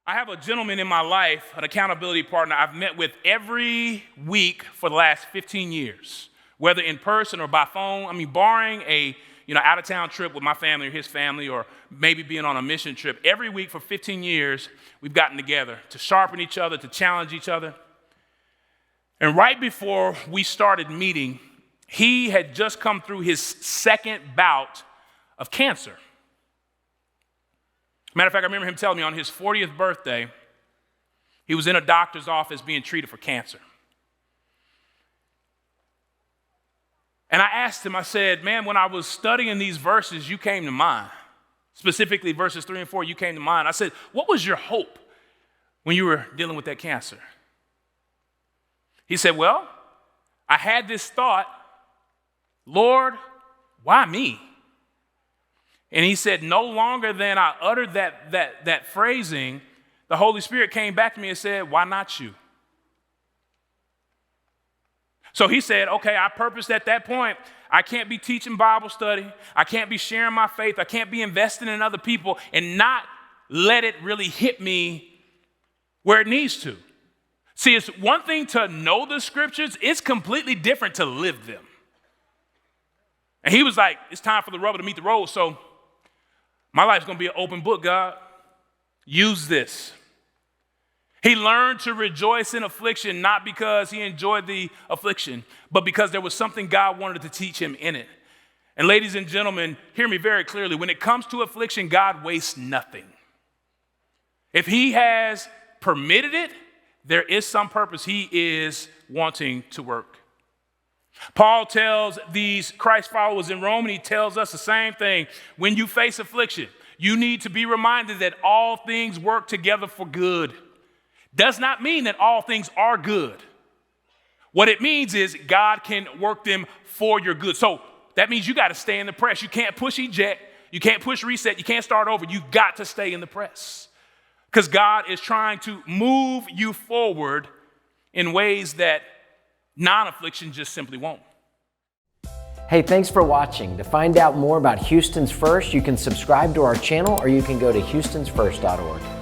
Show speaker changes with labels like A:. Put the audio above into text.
A: I have a gentleman in my life, an accountability partner I've met with every week for the last 15 years, whether in person or by phone. I mean, barring a out-of-town trip with my family or his family, or maybe being on a mission trip, every week for 15 years, we've gotten together to sharpen each other, to challenge each other. And right before we started meeting, he had just come through his second bout of cancer. Matter of fact, I remember him telling me on his 40th birthday, he was in a doctor's office being treated for cancer. And I asked him, I said, man, when I was studying these verses, you came to mind. Specifically, verses 3 and 4, you came to mind. I said, what was your hope when you were dealing with that cancer? He said, well, I had this thought, Lord, why me? And he said, no longer than I uttered that phrasing, the Holy Spirit came back to me and said, why not you? So he said, okay, I purposed at that point, I can't be teaching Bible study. I can't be sharing my faith. I can't be investing in other people and not let it really hit me where it needs to. See, it's one thing to know the scriptures. It's completely different to live them. And he was like, it's time for the rubber to meet the road. So my life's going to be an open book, God. Use this. He learned to rejoice in affliction, not because he enjoyed the affliction, but because there was something God wanted to teach him in it. And ladies and gentlemen, hear me very clearly. When it comes to affliction, God wastes nothing. If he has permitted it, there is some purpose he is wanting to work. Paul tells these Christ followers in Rome, and he tells us the same thing. When you face affliction, you need to be reminded that all things work together for good. Does not mean that all things are good. What it means is God can work them for your good. So that means you got to stay in the press. You can't push eject. You can't push reset. You can't start over. You got to stay in the press because God is trying to move you forward in ways that non-affliction just simply won't.
B: Hey, thanks for watching. To find out more about Houston's First, you can subscribe to our channel or you can go to houstonsfirst.org.